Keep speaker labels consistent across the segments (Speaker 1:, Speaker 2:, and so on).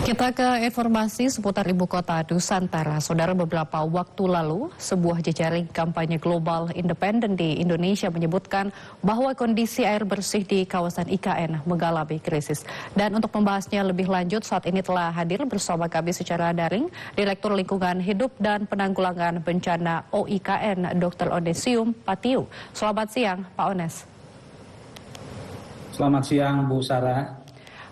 Speaker 1: Kita ke informasi seputar ibu kota Nusantara. Saudara, beberapa waktu lalu, sebuah jejaring kampanye global independen di Indonesia menyebutkan bahwa kondisi air bersih di kawasan IKN mengalami krisis. Dan untuk membahasnya lebih lanjut, saat ini telah hadir bersama kami secara daring Direktur Lingkungan Hidup dan Penanggulangan Bencana OIKN, Dr. Onesium Patiu. Selamat siang, Pak Ones.
Speaker 2: Selamat siang, Bu Sarah.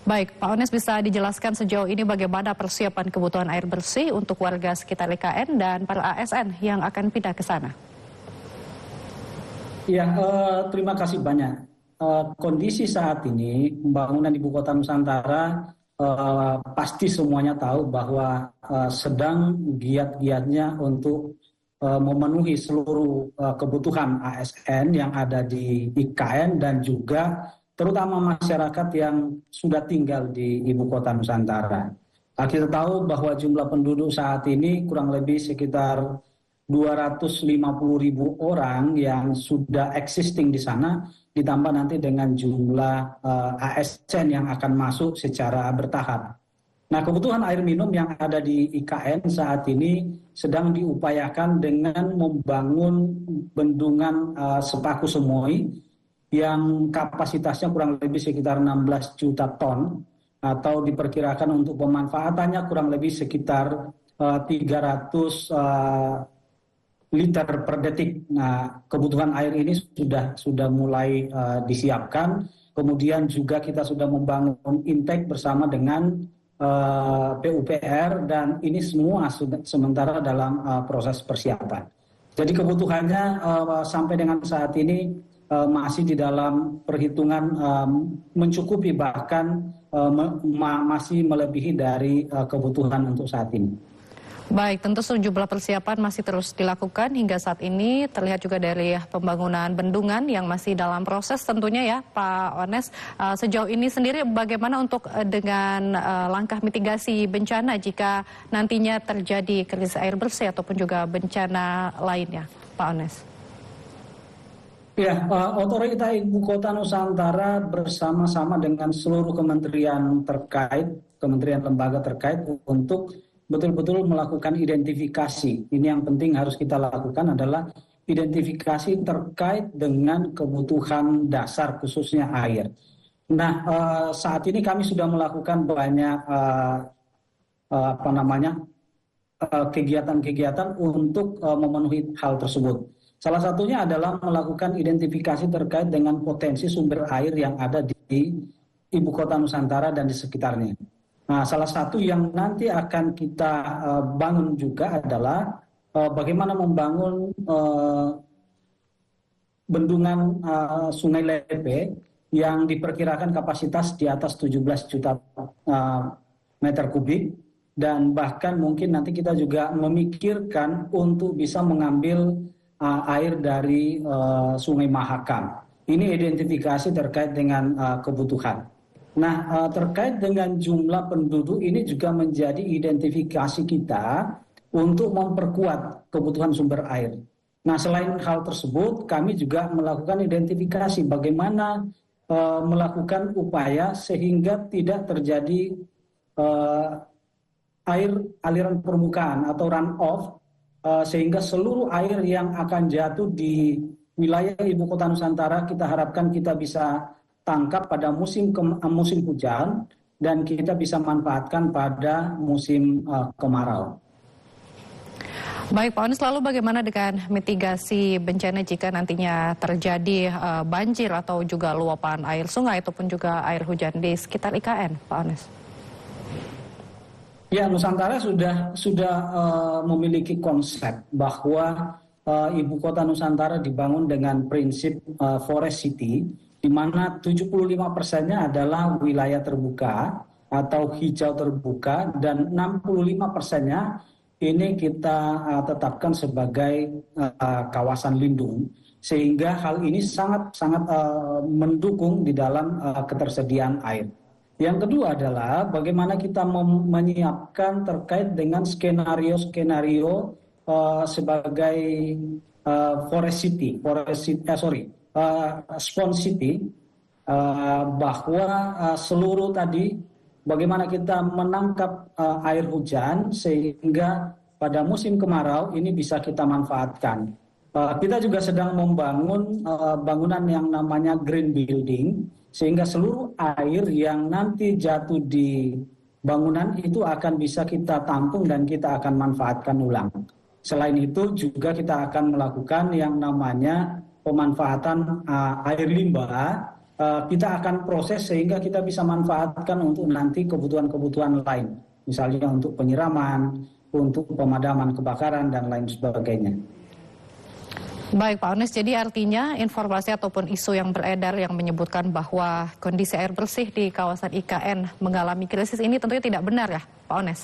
Speaker 1: Baik, Pak Ones, bisa dijelaskan sejauh ini bagaimana persiapan kebutuhan air bersih untuk warga sekitar IKN dan para ASN yang akan pindah ke sana?
Speaker 2: Ya, terima kasih banyak. Kondisi saat ini, pembangunan ibu kota Nusantara pasti semuanya tahu bahwa sedang giat-giatnya untuk memenuhi seluruh kebutuhan ASN yang ada di IKN dan juga terutama masyarakat yang sudah tinggal di ibu kota Nusantara. Kita tahu bahwa jumlah penduduk saat ini kurang lebih sekitar 250.000 orang yang sudah existing di sana, ditambah nanti dengan jumlah ASN yang akan masuk secara bertahap. Nah, kebutuhan air minum yang ada di IKN saat ini sedang diupayakan dengan membangun bendungan Sepaku Semoy yang kapasitasnya kurang lebih sekitar 16 juta ton atau diperkirakan untuk pemanfaatannya kurang lebih sekitar 300 liter per detik. Nah, kebutuhan air ini sudah mulai disiapkan. Kemudian juga kita sudah membangun intake bersama dengan PUPR dan ini semua sudah sementara dalam proses persiapan. Jadi kebutuhannya sampai dengan saat ini masih di dalam perhitungan mencukupi, bahkan masih melebihi dari kebutuhan untuk saat ini.
Speaker 1: Baik, tentu sejumlah persiapan masih terus dilakukan hingga saat ini. Terlihat juga dari pembangunan bendungan yang masih dalam proses tentunya ya, Pak Ones. Sejauh ini sendiri bagaimana untuk dengan langkah mitigasi bencana jika nantinya terjadi krisis air bersih ataupun juga bencana lainnya, Pak Ones?
Speaker 2: Ya, otorita ibu kota Nusantara bersama-sama dengan seluruh kementerian terkait, kementerian lembaga terkait untuk betul-betul melakukan identifikasi. Ini yang penting harus kita lakukan adalah identifikasi terkait dengan kebutuhan dasar khususnya air. Nah, saat ini kami sudah melakukan banyak kegiatan-kegiatan untuk memenuhi hal tersebut. Salah satunya adalah melakukan identifikasi terkait dengan potensi sumber air yang ada di ibu kota Nusantara dan di sekitarnya. Nah, salah satu yang nanti akan kita bangun juga adalah bagaimana membangun bendungan Sungai Lepe yang diperkirakan kapasitas di atas 17 juta meter kubik dan bahkan mungkin nanti kita juga memikirkan untuk bisa mengambil air dari Sungai Mahakam. Ini identifikasi terkait dengan kebutuhan. Nah, terkait dengan jumlah penduduk ini juga menjadi identifikasi kita untuk memperkuat kebutuhan sumber air. Nah, selain hal tersebut, kami juga melakukan identifikasi bagaimana melakukan upaya sehingga tidak terjadi air aliran permukaan atau runoff, sehingga seluruh air yang akan jatuh di wilayah ibu kota Nusantara kita harapkan kita bisa tangkap pada musim hujan dan kita bisa manfaatkan pada musim kemarau.
Speaker 1: Baik, Pak Ones, lalu bagaimana dengan mitigasi bencana jika nantinya terjadi banjir atau juga luapan air sungai ataupun juga air hujan di sekitar IKN, Pak Ones?
Speaker 2: Ya, Nusantara sudah memiliki konsep bahwa ibu kota Nusantara dibangun dengan prinsip forest city, di mana 75%-nya adalah wilayah terbuka atau hijau terbuka dan 65%-nya ini kita tetapkan sebagai kawasan lindung, sehingga hal ini sangat mendukung di dalam ketersediaan air. Yang kedua adalah bagaimana kita menyiapkan terkait dengan skenario sebagai Spawn City, bahwa seluruh tadi bagaimana kita menangkap air hujan sehingga pada musim kemarau ini bisa kita manfaatkan. Kita juga sedang membangun bangunan yang namanya green building, sehingga seluruh air yang nanti jatuh di bangunan itu akan bisa kita tampung dan kita akan manfaatkan ulang. Selain itu juga kita akan melakukan yang namanya pemanfaatan air limbah. Kita akan proses sehingga kita bisa manfaatkan untuk nanti kebutuhan-kebutuhan lain. Misalnya untuk penyiraman, untuk pemadaman kebakaran, dan lain sebagainya.
Speaker 1: Baik Pak Ones, jadi artinya informasi ataupun isu yang beredar yang menyebutkan bahwa kondisi air bersih di kawasan IKN mengalami krisis ini tentunya tidak benar ya Pak Ones?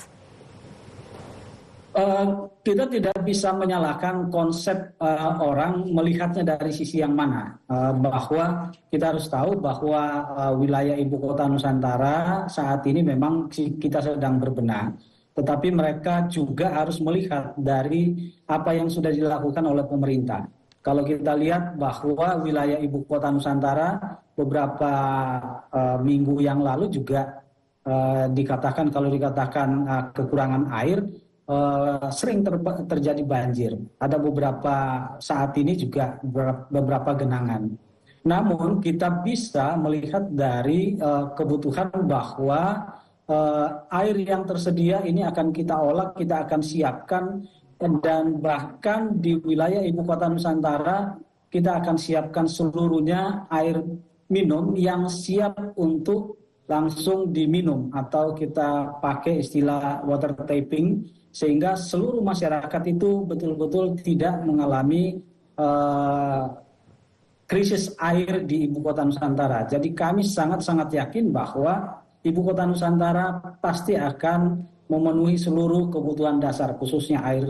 Speaker 2: Kita tidak bisa menyalahkan konsep orang melihatnya dari sisi yang mana. Bahwa kita harus tahu bahwa wilayah ibu kota Nusantara saat ini memang kita sedang berbenah. Tetapi mereka juga harus melihat dari apa yang sudah dilakukan oleh pemerintah. Kalau kita lihat bahwa wilayah ibu kota Nusantara beberapa minggu yang lalu juga dikatakan kekurangan air, sering terjadi banjir. Ada beberapa saat ini juga beberapa genangan. Namun kita bisa melihat dari kebutuhan bahwa air yang tersedia ini akan kita olah, kita akan siapkan, dan bahkan di wilayah ibu kota Nusantara kita akan siapkan seluruhnya air minum yang siap untuk langsung diminum, atau kita pakai istilah water tapping, sehingga seluruh masyarakat itu betul-betul tidak mengalami krisis air di ibu kota Nusantara. Jadi kami sangat-sangat yakin bahwa Ibu kota Nusantara pasti akan memenuhi seluruh kebutuhan dasar, khususnya air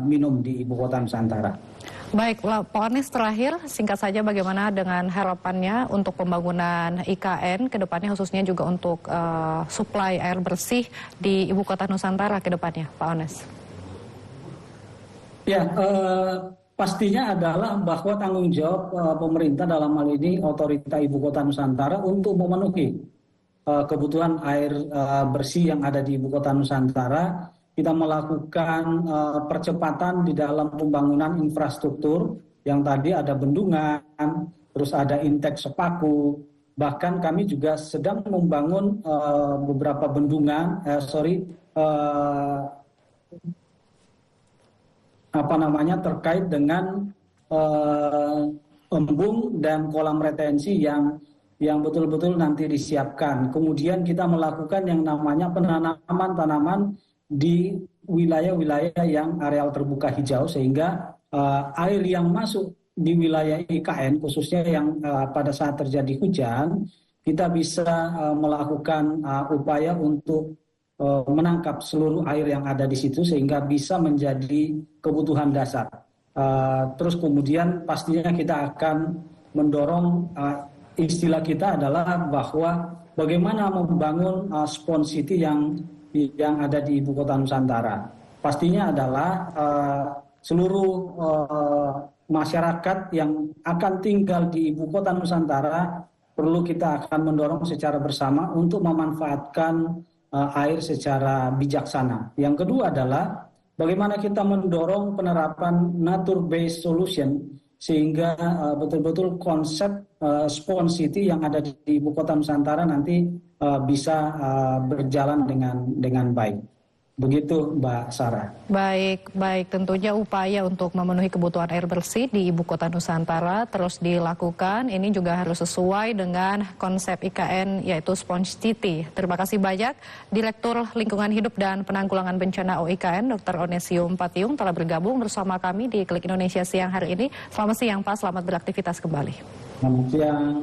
Speaker 2: minum di Ibu kota Nusantara.
Speaker 1: Baik, Pak Ones, terakhir singkat saja bagaimana dengan harapannya untuk pembangunan IKN ke depannya, khususnya juga untuk suplai air bersih di Ibu kota Nusantara ke depannya, Pak Ones?
Speaker 2: Ya, pastinya adalah bahwa tanggung jawab pemerintah dalam hal ini otorita Ibu kota Nusantara untuk memenuhi kebutuhan air bersih yang ada di ibu kota Nusantara. Kita melakukan percepatan di dalam pembangunan infrastruktur yang tadi ada bendungan, terus ada intek sepaku. Bahkan kami juga sedang membangun beberapa bendungan, terkait dengan embung dan kolam retensi yang betul-betul nanti disiapkan. Kemudian kita melakukan yang namanya penanaman tanaman di wilayah-wilayah yang areal terbuka hijau, sehingga air yang masuk di wilayah IKN, khususnya yang pada saat terjadi hujan, kita bisa melakukan upaya untuk menangkap seluruh air yang ada di situ, sehingga bisa menjadi kebutuhan dasar. Terus kemudian pastinya kita akan mendorong, istilah kita adalah bahwa bagaimana membangun Spawn City yang ada di ibu kota Nusantara. Pastinya adalah seluruh masyarakat yang akan tinggal di ibu kota Nusantara perlu kita akan mendorong secara bersama untuk memanfaatkan air secara bijaksana. Yang kedua adalah bagaimana kita mendorong penerapan nature-based solution, sehingga betul-betul konsep Spawn City yang ada di ibu kota Nusantara nanti bisa berjalan dengan baik. Begitu Mbak Sarah.
Speaker 1: Baik, tentunya upaya untuk memenuhi kebutuhan air bersih di Ibu Kota Nusantara terus dilakukan. Ini juga harus sesuai dengan konsep IKN, yaitu Spawn City. Terima kasih banyak Direktur Lingkungan Hidup dan Penanggulangan Bencana OIKN, Dr. Onesium Patiung, telah bergabung bersama kami di Klik Indonesia siang hari ini. Selamat siang Pak, selamat beraktivitas kembali.
Speaker 2: Selamat siang.